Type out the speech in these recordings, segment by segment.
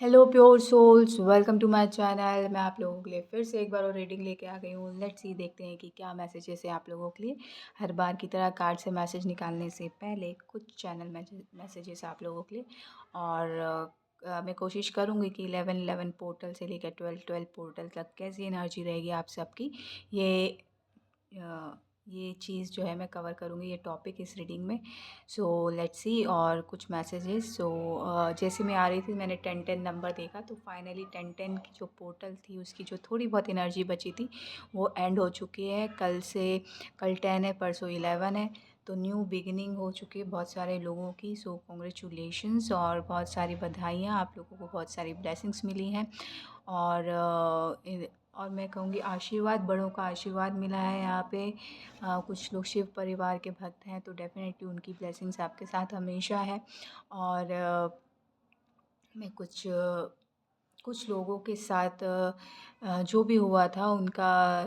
Hello pure souls, welcome to my channel. मैं आप लोगों के लिए फिर से एक बार और रीडिंग लेके आ गई हूँ। लेट्स सी, देखते हैं कि क्या मैसेजेस है आप लोगों के लिए। हर बार की तरह कार्ड से मैसेज निकालने से पहले कुछ चैनल मैसेजेस आप लोगों के लिए। और मैं कोशिश करूँगी कि 11-11 पोर्टल से लेकर 12-12 पोर्टल तक कैसी एनर्जी रहेगी आप सबकी। ये अ, ये चीज़ जो है मैं कवर करूँगी, ये टॉपिक इस रीडिंग में। So let's see. और कुछ मैसेजेस। जैसे मैं आ रही थी, मैंने 10-10 नंबर देखा, तो फाइनली 10-10 की जो पोर्टल थी उसकी जो थोड़ी बहुत एनर्जी बची थी वो एंड हो चुकी है। कल 10 है, परसों 11 है, तो न्यू बिगिनिंग हो चुकी है बहुत सारे लोगों की। सो कॉन्ग्रेचुलेशंस और बहुत सारी बधाइयाँ, आप लोगों को बहुत सारी ब्लेसिंग्स मिली हैं। और और मैं कहूँगी आशीर्वाद, बड़ों का आशीर्वाद मिला है यहाँ पे। कुछ लोग शिव परिवार के भक्त हैं, तो डेफ़िनेटली उनकी ब्लेसिंग्स आपके साथ हमेशा है। और मैं कुछ लोगों के साथ जो भी हुआ था उनका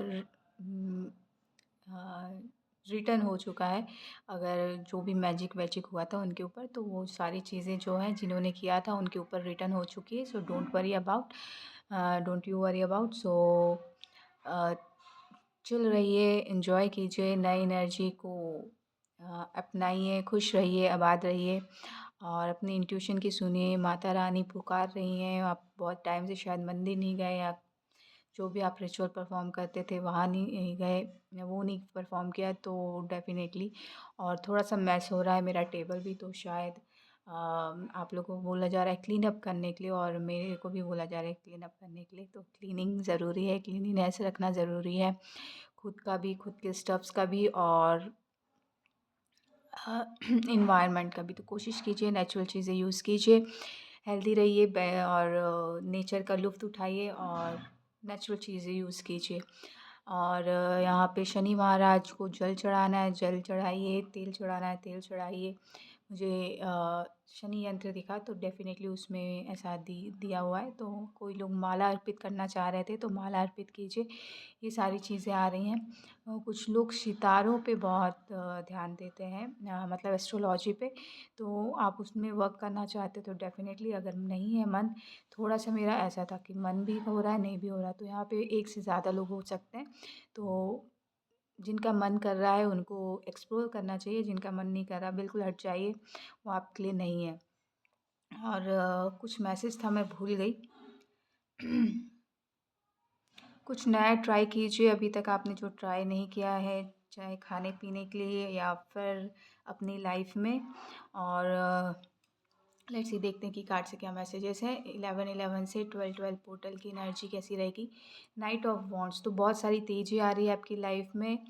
रिटर्न हो चुका है। अगर जो भी मैजिक वैजिक हुआ था उनके ऊपर, तो वो सारी चीज़ें जो हैं जिन्होंने किया था उनके ऊपर रिटर्न हो चुकी है। So don't you worry about. So chill रहिए, एंजॉय कीजिए, नई एनर्जी को अपनाइए, खुश रहिए, आबाद रहिए। और अपनी इंट्यूशन की सुनिए। माता रानी पुकार रही हैं, आप बहुत टाइम से शायद मंदिर नहीं गए, या जो भी आप रिचुअल परफॉर्म करते थे वहाँ नहीं गए, या वो नहीं परफॉर्म किया, तो डेफिनेटली। और थोड़ा सा मैस हो रहा है मेरा टेबल भी, तो शायद आप लोगों को बोला जा रहा है क्लीन अप करने के लिए, और मेरे को भी बोला जा रहा है क्लीन अप करने के लिए। तो क्लीनिंग ज़रूरी है, क्लीनिनेस रखना ज़रूरी है, खुद का भी, खुद के स्टफ्स का भी, और इन्वायरमेंट का भी। तो कोशिश कीजिए नेचुरल चीज़ें यूज़ कीजिए, हेल्दी रहिए, और नेचर का लुत्फ़ उठाइए, और नेचुरल चीज़ें यूज़ कीजिए। और यहाँ पे शनि महाराज को जल चढ़ाना है, जल चढ़ाइए, तेल चढ़ाना है, तेल चढ़ाइए। मुझे शनि यंत्र दिखा, तो डेफ़िनेटली उसमें ऐसा दिया हुआ है। तो कोई लोग माला अर्पित करना चाह रहे थे, तो माला अर्पित कीजिए। ये सारी चीज़ें आ रही हैं। कुछ लोग सितारों पे बहुत ध्यान देते हैं, मतलब एस्ट्रोलॉजी पे। तो आप उसमें वर्क करना चाहते हो तो डेफ़िनेटली, अगर नहीं है मन, थोड़ा-सा मेरा ऐसा था कि मन भी हो रहा है, नहीं भी हो रहा है, तो यहाँ पे एक से ज़्यादा लोग हो सकते हैं। तो जिनका मन कर रहा है उनको एक्सप्लोर करना चाहिए, जिनका मन नहीं कर रहा बिल्कुल हट जाइए, वो आपके लिए नहीं है। और कुछ मैसेज था, मैं भूल गई। कुछ नया ट्राई कीजिए, अभी तक आपने जो ट्राई नहीं किया है, चाहे खाने-पीने के लिए या फिर अपनी लाइफ में। और लेट्स सी, देखते हैं कि कार्ड से क्या मैसेजेस हैं। 11-11 से 12-12 पोर्टल की एनर्जी कैसी रहेगी। नाइट ऑफ वॉन्ड्स, तो बहुत सारी तेज़ी आ रही है आपकी लाइफ में।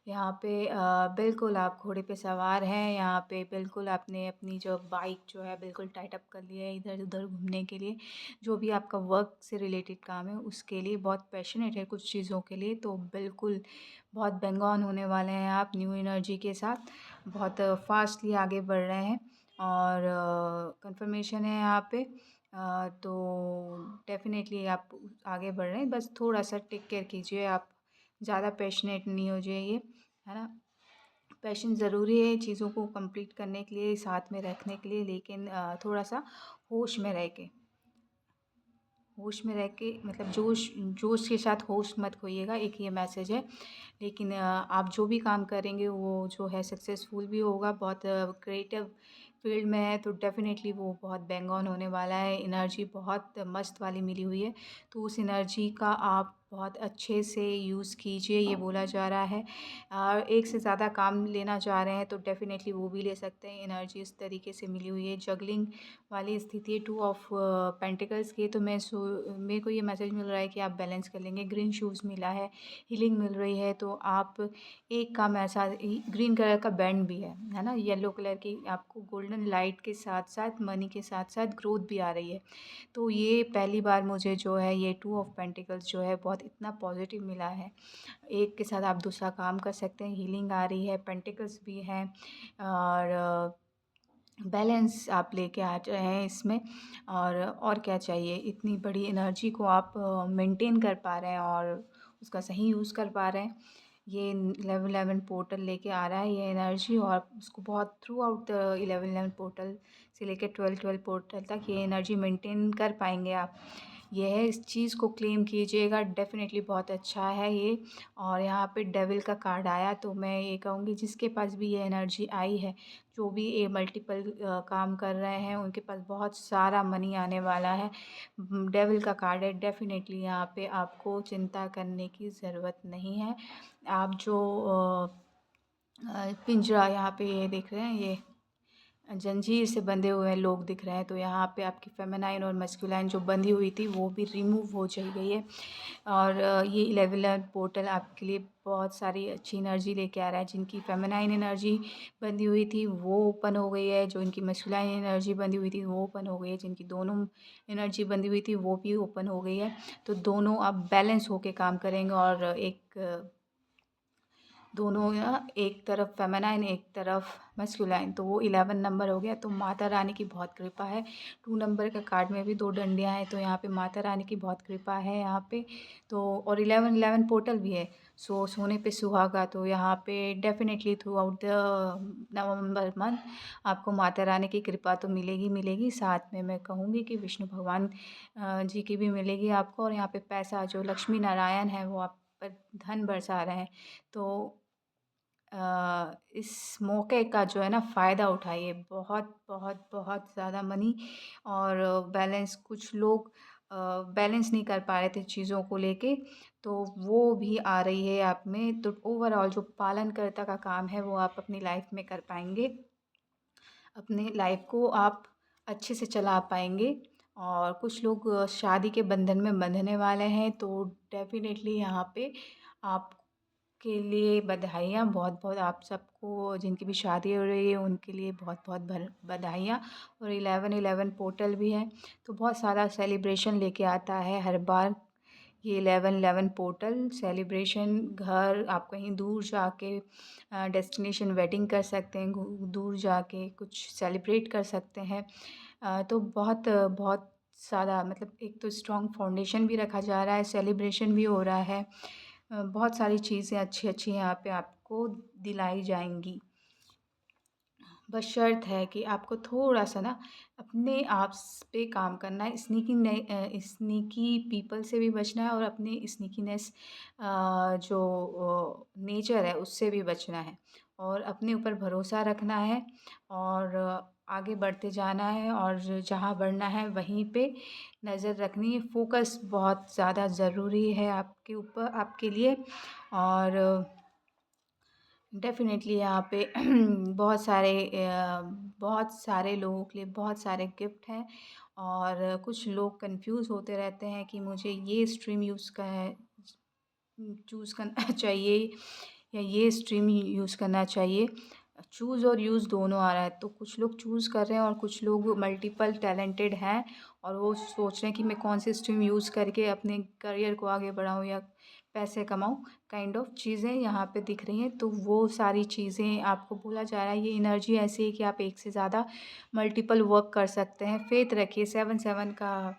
यहाँ पे बिल्कुल आप घोड़े पे सवार हैं। यहाँ पे बिल्कुल आपने अपनी जो बाइक जो है बिल्कुल टाइट अप कर लिया है इधर-उधर घूमने के लिए। जो भी आपका वर्क से रिलेटेड काम है उसके लिए बहुत पैशनेट है कुछ चीज़ों के लिए, तो बिल्कुल बहुत बैंग ऑन होने वाले हैं आप न्यू एनर्जी के साथ। बहुत फास्टली आगे बढ़ रहे हैं। और कंफर्मेशन है यहाँ पे। तो डेफ़िनेटली आप आगे बढ़ रहे हैं, बस थोड़ा-सा टेक केयर कीजिए आप, ज़्यादा पैशनेट नहीं हो जाइए, है ना? पैशन ज़रूरी है चीज़ों को कंप्लीट करने के लिए, साथ में रखने के लिए, लेकिन थोड़ा-सा होश में रह के, होश में रह के, मतलब जोश जोश के साथ होश मत खोइएगा, एक ये मैसेज है। लेकिन आप जो भी काम करेंगे वो जो है सक्सेसफुल भी होगा। बहुत क्रिएटिव फील्ड में है तो डेफ़िनेटली वो बहुत बैंग ऑन होने वाला है। एनर्जी बहुत मस्त वाली मिली हुई है, तो उस एनर्जी का आप बहुत अच्छे से यूज़ कीजिए, ये बोला जा रहा है। एक से ज़्यादा काम लेना चाह रहे हैं तो डेफ़िनेटली वो भी ले सकते हैं। एनर्जी इस तरीके से मिली हुई है, जगलिंग वाली स्थिति है। 2 ऑफ पेंटिकल्स की, तो मेरे को ये मैसेज मिल रहा है कि आप बैलेंस कर लेंगे। ग्रीन शूज़ मिला है, हीलिंग मिल रही है, तो आप एक काम ऐसा, ग्रीन कलर का बैंड भी है ना? येलो कलर की आपको गोल्डन लाइट के साथ-साथ, मनी के साथ-साथ ग्रोथ भी आ रही है। तो ये पहली बार मुझे जो है ये 2 ऑफ पेंटिकल्स जो है बहुत इतना पॉज़िटिव मिला है। एक के साथ आप दूसरा काम कर सकते हैं, हीलिंग आ रही है, पेंटिकल्स भी हैं, और बैलेंस आप लेके आ रहे हैं इसमें। और क्या चाहिए, इतनी बड़ी एनर्जी को आप मेंटेन कर पा रहे हैं और उसका सही यूज़ कर पा रहे हैं। ये 11-11 पोर्टल लेके आ रहा है ये एनर्जी, और उसको बहुत थ्रू आउट 11-11 पोर्टल से लेके 12-12 पोर्टल तक ये एनर्जी मेंटेन कर पाएंगे आप। ये है, इस चीज़ को क्लेम कीजिएगा, डेफ़िनेटली बहुत अच्छा है ये। और यहाँ पे डेविल का कार्ड आया, तो मैं ये कहूँगी जिसके पास भी ये एनर्जी आई है, जो भी ये मल्टीपल काम कर रहे हैं, उनके पास बहुत सारा मनी आने वाला है। डेविल का कार्ड है, डेफ़िनेटली यहाँ पे आपको चिंता करने की ज़रूरत नहीं है। आप जो पिंजरा यहाँ पे ये देख रहे हैं, ये जंजीर से बंधे हुए लोग दिख रहे हैं, तो यहाँ पे आपकी फेमिनाइन और मस्कुलाइन जो बंधी हुई थी वो भी रिमूव हो चली गई है। और ये 11 पोर्टल आपके लिए बहुत सारी अच्छी एनर्जी लेके आ रहा है। जिनकी फेमिनाइन एनर्जी बंधी हुई थी वो ओपन हो गई है, जो इनकी मस्कुलाइन एनर्जी बंधी हुई थी वो ओपन हो गई है, जिनकी दोनों एनर्जी बंधी हुई थी वो भी ओपन हो गई है। तो दोनों अब बैलेंस होके काम करेंगे, और दोनों ना, एक तरफ फेमिनाइन एक तरफ मस्कुलाइन, तो वो 11 नंबर हो गया। तो माता रानी की बहुत कृपा है। 2 नंबर का कार्ड में भी 2 डंडियाँ हैं, तो यहाँ पे माता रानी की बहुत कृपा है यहाँ पे। तो और 11-11 पोर्टल भी है, सोने पे सुहागा। तो यहाँ पे definitely through out the November month आपको माता रानी की कृपा तो मिलेगी मिलेगी। साथ में मैं कहूँगी कि विष्णु भगवान जी की भी मिलेगी आपको। और यहाँ पे पैसा, जो लक्ष्मी नारायण है वो आप पर धन बरसा रहे हैं। तो इस मौके का जो है ना फ़ायदा उठाइए, बहुत बहुत बहुत ज़्यादा मनी। और बैलेंस, कुछ लोग बैलेंस नहीं कर पा रहे थे चीज़ों को लेके, तो वो भी आ रही है आप में। तो ओवरऑल जो पालनकर्ता का काम है वो आप अपनी लाइफ में कर पाएंगे, अपने लाइफ को आप अच्छे से चला पाएंगे। और कुछ लोग शादी के बंधन में बंधने वाले हैं, तो डेफिनेटली यहाँ पे आप के लिए बधाइयाँ, बहुत-बहुत आप सबको जिनकी भी शादी हो रही है उनके लिए बहुत-बहुत बधाइयाँ। और 11-11 पोर्टल भी है, तो बहुत सारा सेलिब्रेशन लेके आता है हर बार ये 11-11 पोर्टल सेलिब्रेशन। घर आप कहीं दूर जाके डेस्टिनेशन वेडिंग कर सकते हैं, दूर जाके कुछ सेलिब्रेट कर सकते हैं। तो बहुत बहुत सारा, मतलब एक तो स्ट्रॉन्ग फाउंडेशन भी रखा जा रहा है, सेलिब्रेशन भी हो रहा है। बहुत सारी चीज़ें अच्छी-अच्छी यहाँ पे आपको दिलाई जाएँगी। बस शर्त है कि आपको थोड़ा-सा ना अपने आप पे काम करना है, स्नीकी पीपल से भी बचना है, और अपने स्नीकीनेस जो नेचर है उससे भी बचना है, और अपने ऊपर भरोसा रखना है, और आगे बढ़ते जाना है, और जहाँ बढ़ना है वहीं पे नज़र रखनी है। फ़ोकस बहुत ज़्यादा ज़रूरी है आपके ऊपर, आपके लिए। और डेफ़िनेटली यहाँ पे बहुत सारे लोगों के लिए बहुत सारे गिफ्ट हैं। और कुछ लोग कंफ्यूज होते रहते हैं कि मुझे ये स्ट्रीम चूज़ करना चाहिए या ये स्ट्रीम यूज़ करना चाहिए। चूज़ और यूज़ दोनों आ रहा है, तो कुछ लोग चूज़ कर रहे हैं और कुछ लोग मल्टीपल टैलेंटेड हैं, और वो सोच रहे हैं कि मैं कौन सी स्ट्रीम यूज़ करके अपने करियर को आगे बढ़ाऊँ या पैसे कमाऊँ। काइंड ऑफ चीज़ें यहाँ पे दिख रही हैं, तो वो सारी चीज़ें आपको बोला जा रहा है। ये एनर्जी ऐसी है कि आप एक से ज़्यादा मल्टीपल वर्क कर सकते हैं। फ़ेथ रखिए, 7-7 का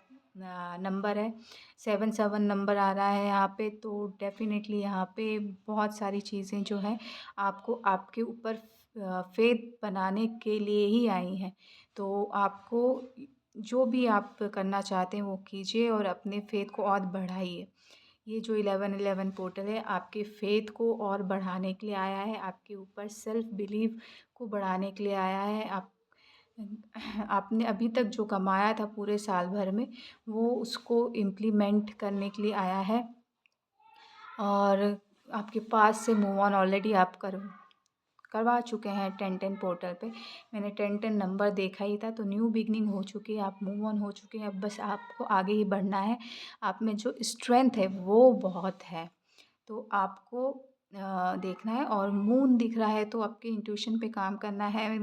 नंबर है, 7-7 नंबर आ रहा है यहाँ पे। तो डेफ़िनेटली यहाँ पे बहुत सारी चीज़ें जो हैं आपको आपके ऊपर फ़ेथ बनाने के लिए ही आई हैं। तो आपको जो भी आप करना चाहते हैं वो कीजिए, और अपने फ़ेथ को और बढ़ाइए। ये जो 11-11 पोर्टल है आपके फ़ेथ को और बढ़ाने के लिए आया है, आपके ऊपर सेल्फ़ बिलीव को बढ़ाने के लिए आया है। आपने अभी तक जो कमाया था पूरे साल भर में, वो उसको इम्प्लीमेंट करने के लिए आया है। और आपके पास से मूव ऑन ऑलरेडी आप करवा चुके हैं 10-10 पोर्टल पे। मैंने 10-10 नंबर देखा ही था, तो न्यू बिगिनिंग हो चुकी है, आप मूव ऑन हो चुके हैं। अब बस आपको आगे ही बढ़ना है। आप में जो स्ट्रेंथ है वो बहुत है, तो आपको देखना है। और मून दिख रहा है, तो आपके इंट्यूशन पे काम करना है,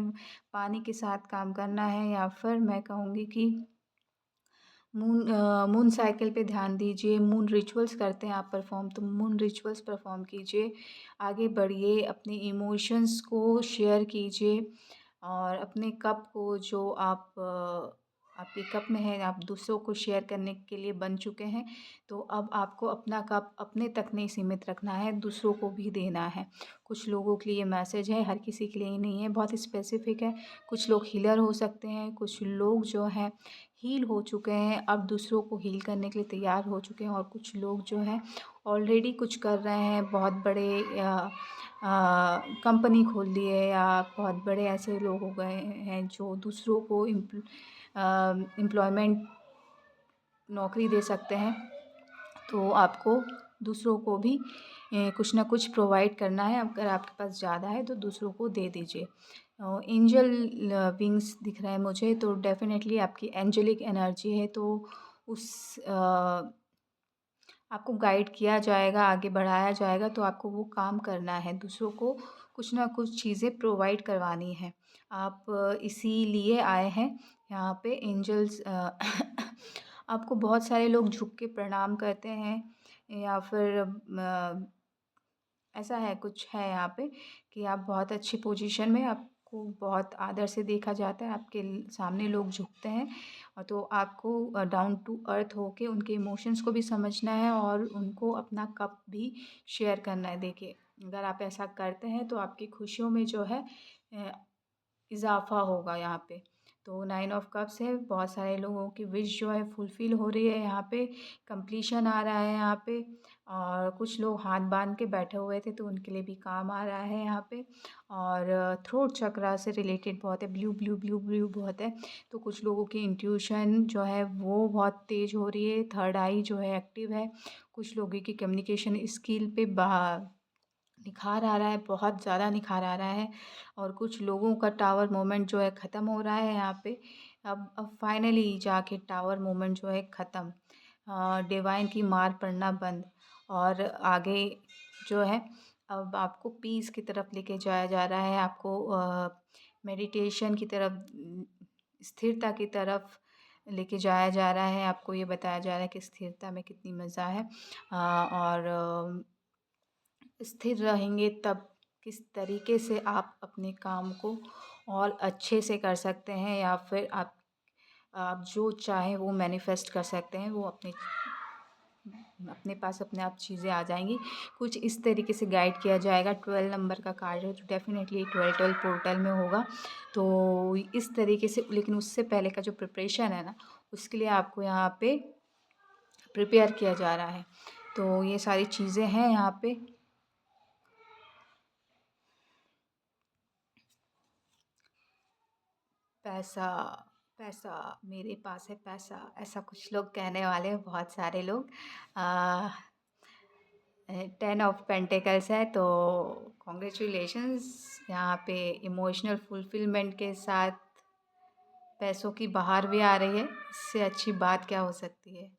पानी के साथ काम करना है, या फिर मैं कहूँगी कि मून साइकिल पे ध्यान दीजिए। मून रिचुअल्स करते हैं आप परफॉर्म, तो मून रिचुअल्स परफॉर्म कीजिए। आगे बढ़िए, अपने इमोशंस को शेयर कीजिए, और अपने कप को जो आप आपके कप में है, आप दूसरों को शेयर करने के लिए बन चुके हैं। तो अब आपको अपना कप अपने तक नहीं सीमित रखना है, दूसरों को भी देना है। कुछ लोगों के लिए ये मैसेज है, हर किसी के लिए नहीं है, बहुत स्पेसिफ़िक है। कुछ लोग हीलर हो सकते हैं, कुछ लोग जो हैं हील हो चुके हैं, अब दूसरों को हील करने के लिए तैयार हो चुके हैं, और कुछ लोग जो हैं ऑलरेडी कुछ कर रहे हैं, बहुत बड़े कंपनी खोल ली है, या बहुत बड़े ऐसे लोग हो गए हैं जो दूसरों को एम्प्लॉयमेंट नौकरी दे सकते हैं। तो आपको दूसरों को भी कुछ ना कुछ प्रोवाइड करना है। अगर आपके पास ज़्यादा है तो दूसरों को दे दीजिए। एंजल विंग्स दिख रहा है मुझे, तो डेफ़िनेटली आपकी एंजेलिक एनर्जी है, तो उस आपको गाइड किया जाएगा, आगे बढ़ाया जाएगा, तो आपको वो काम करना है, दूसरों को कुछ ना कुछ चीज़ें प्रोवाइड करवानी है। आप इसीलिए आए हैं यहाँ पे। एंजल्स आपको बहुत सारे लोग झुक के प्रणाम करते हैं, या फिर ऐसा है, कुछ है यहाँ पे कि आप बहुत अच्छी पोजीशन में, आपको बहुत आदर से देखा जाता है, आपके सामने लोग झुकते हैं। और तो आपको डाउन टू अर्थ होके उनके इमोशंस को भी समझना है, और उनको अपना कप भी शेयर करना है। देखिए, अगर आप ऐसा करते हैं तो आपकी खुशियों में जो है इज़ाफ़ा होगा यहाँ पे। तो 9 ऑफ़ कप्स है, बहुत सारे लोगों की विश जो है फुलफ़िल हो रही है यहाँ पे, कंप्लीशन आ रहा है यहाँ पे। और कुछ लोग हाथ बाँध के बैठे हुए थे, तो उनके लिए भी काम आ रहा है यहाँ पे। और थ्रोट चक्रा से रिलेटेड बहुत है, ब्लू ब्लू ब्लू ब्लू बहुत है। तो कुछ लोगों की इंट्यूशन जो है वो बहुत तेज़ हो रही है, थर्ड आई जो है एक्टिव है। कुछ लोगों की कम्युनिकेशन स्किल पे निखार आ रहा है, बहुत ज़्यादा निखार आ रहा है। और कुछ लोगों का टावर मोमेंट जो है ख़त्म हो रहा है यहाँ पे। अब फाइनली जाके टावर मोमेंट जो है ख़त्म, डिवाइन की मार पड़ना बंद, और आगे जो है अब आपको पीस की तरफ लेके जाया जा रहा है, आपको मेडिटेशन की तरफ, स्थिरता की तरफ लेके जाया जा रहा है। आपको ये बताया जा रहा है कि स्थिरता में कितनी मज़ा है। और स्थिर रहेंगे तब किस तरीके से आप अपने काम को और अच्छे से कर सकते हैं, या फिर आप जो चाहें वो मैनिफेस्ट कर सकते हैं, वो अपने अपने पास अपने आप चीज़ें आ जाएंगी। कुछ इस तरीके से गाइड किया जाएगा। 12 नंबर का कार्ड है, तो डेफिनेटली 12 पोर्टल में होगा। तो इस तरीके से, लेकिन उससे पहले का जो प्रिपरेशन है ना, उसके लिए आपको यहाँ पे प्रिपेयर किया जा रहा है। तो ये सारी चीज़ें हैं यहाँ पे। पैसा, पैसा, मेरे पास है पैसा, ऐसा कुछ लोग कहने वाले हैं, बहुत सारे लोग। 10 ऑफ पेंटिकल्स है, तो कॉन्ग्रेचुलेशंस। यहाँ पे इमोशनल फुलफिलमेंट के साथ पैसों की बहार भी आ रही है। इससे अच्छी बात क्या हो सकती है।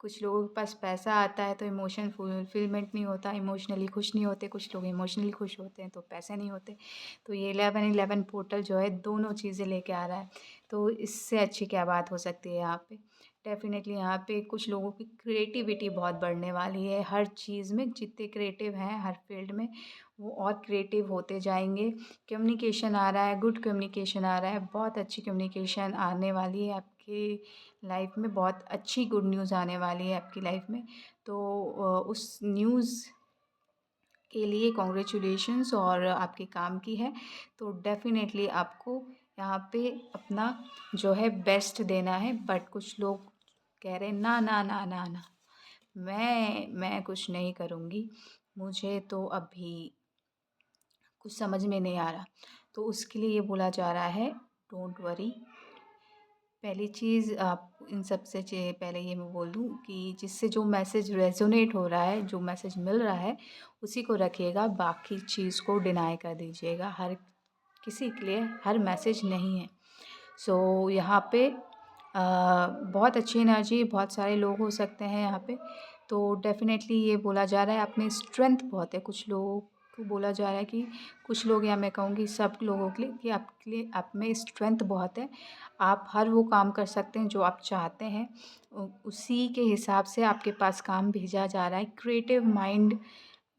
कुछ लोगों के पास पैसा आता है तो इमोशन फुलफिलमेंट नहीं होता, इमोशनली खुश नहीं होते। कुछ लोग इमोशनली खुश होते हैं तो पैसे नहीं होते। तो ये 11-11 पोर्टल जो है दोनों चीज़ें लेके आ रहा है। तो इससे अच्छी क्या बात हो सकती है यहाँ पे। डेफ़िनेटली यहाँ पे कुछ लोगों की क्रिएटिविटी बहुत बढ़ने वाली है। हर चीज़ में जितने क्रिएटिव हैं हर फील्ड में, वो और क्रिएटिव होते जाएंगे। कम्युनिकेशन आ रहा है, गुड कम्युनिकेशन आ रहा है, बहुत अच्छी कम्युनिकेशन आने वाली है आपकी लाइफ में। बहुत अच्छी गुड न्यूज़ आने वाली है आपकी लाइफ में। तो उस न्यूज़ के लिए कॉन्ग्रेचुलेशंस, और आपके काम की है। तो डेफ़िनेटली आपको यहाँ पे अपना जो है बेस्ट देना है। बट कुछ लोग कह रहे हैं ना ना ना ना ना, मैं कुछ नहीं करूँगी, मुझे तो अभी कुछ समझ में नहीं आ रहा। तो उसके लिए ये बोला जा रहा है, डोंट वरी। पहली चीज़, आप इन सब से पहले ये मैं बोल दूँ कि जिससे जो मैसेज रेजोनेट हो रहा है, जो मैसेज मिल रहा है, उसी को रखिएगा, बाकी चीज़ को डिनाई कर दीजिएगा। हर किसी के लिए हर मैसेज नहीं है। सो यहाँ पे बहुत अच्छी एनर्जी, बहुत सारे लोग हो सकते हैं यहाँ पे। तो डेफ़िनेटली ये बोला जा रहा है, आप में स्ट्रेंथ बहुत है। कुछ लोगों को बोला जा रहा है कि कुछ लोग, या मैं कहूँगी सब लोगों के लिए, कि आपके लिए आप में स्ट्रेंथ बहुत है। आप हर वो काम कर सकते हैं जो आप चाहते हैं। उसी के हिसाब से आपके पास काम भेजा जा रहा है। क्रिएटिव माइंड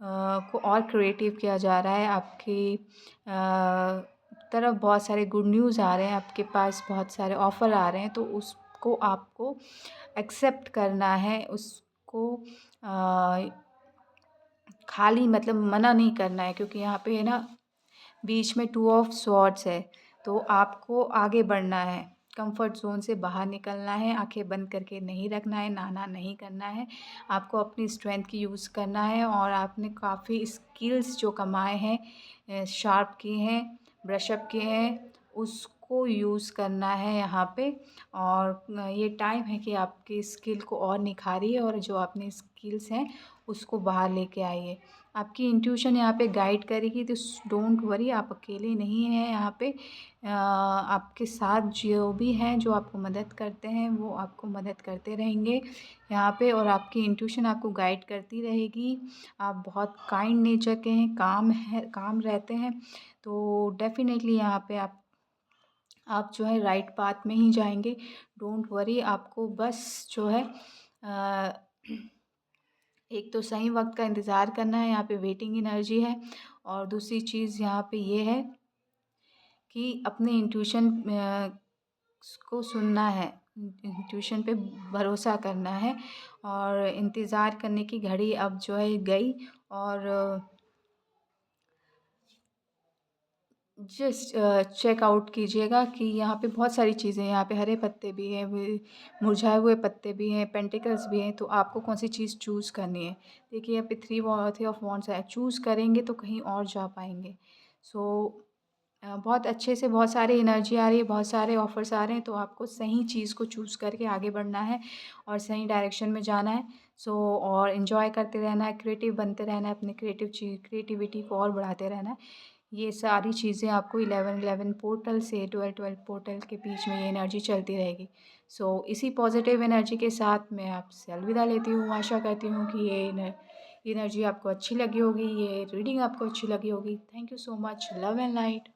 को और क्रिएटिव किया जा रहा है आपकी तरफ बहुत सारे गुड न्यूज़ आ रहे हैं, आपके पास बहुत सारे ऑफ़र आ रहे हैं, तो उसको आपको एक्सेप्ट करना है, उसको अ, खाली मतलब मना नहीं करना है, क्योंकि यहाँ पे है ना बीच में टू ऑफ स्वॉर्ड्स है। तो आपको आगे बढ़ना है, कंफर्ट ज़ोन से बाहर निकलना है, आंखें बंद करके नहीं रखना है, नाना नहीं करना है। आपको अपनी स्ट्रेंथ की यूज़ करना है, और आपने काफ़ी स्किल्स जो कमाए हैं, शार्प किए हैं, ब्रश अप किए हैं, उसको यूज़ करना है यहाँ पे। और ये टाइम है कि आपकी स्किल को और निखारिए, और जो अपनी स्किल्स हैं उसको बाहर लेके आइए। आपकी इंट्यूशन यहाँ पे गाइड करेगी, तो डोंट वरी, आप अकेले नहीं हैं यहाँ पे। आपके साथ जो भी हैं, जो आपको मदद करते हैं, वो आपको मदद करते रहेंगे यहाँ पे, और आपकी इंट्यूशन आपको गाइड करती रहेगी। आप बहुत काइंड नेचर के हैं, काम रहते हैं, तो डेफ़िनेटली यहाँ पे आप जो है राइट पाथ में ही जाएंगे। डोंट वरी, आपको बस जो है एक तो सही वक्त का इंतज़ार करना है, यहाँ पे वेटिंग एनर्जी है। और दूसरी चीज़ यहाँ पे ये है कि अपने इंट्यूशन को सुनना है, इंट्यूशन पे भरोसा करना है, और इंतज़ार करने की घड़ी अब जो है गई। और जस्ट चेक आउट कीजिएगा कि यहाँ पे बहुत सारी चीज़ें हैं, यहाँ पे हरे पत्ते भी हैं, मुरझाए हुए पत्ते भी हैं, पेंटिकल्स भी हैं, तो आपको कौन सी चीज़ चूज़ करनी है। देखिए यहाँ पे थ्री ऑफ वॉन्ड्स है, चूज़ करेंगे तो कहीं और जा पाएंगे। सो बहुत अच्छे से बहुत सारी एनर्जी आ रही है, बहुत सारे ऑफ़र्स आ रहे हैं, तो आपको सही चीज़ को चूज़ करके आगे बढ़ना है और सही डायरेक्शन में जाना है। सो और इन्जॉय करते रहना है, क्रिएटिव बनते रहना है, अपनी क्रिएटिविटी को और बढ़ाते रहना है। ये सारी चीज़ें आपको 11-11 पोर्टल से 12-12 पोर्टल के बीच में ये एनर्जी चलती रहेगी। सो इसी पॉजिटिव एनर्जी के साथ मैं आपसे अलविदा लेती हूँ। आशा करती हूँ कि ये एनर्जी आपको अच्छी लगी होगी, ये रीडिंग आपको अच्छी लगी होगी। Thank you so much. Love and light.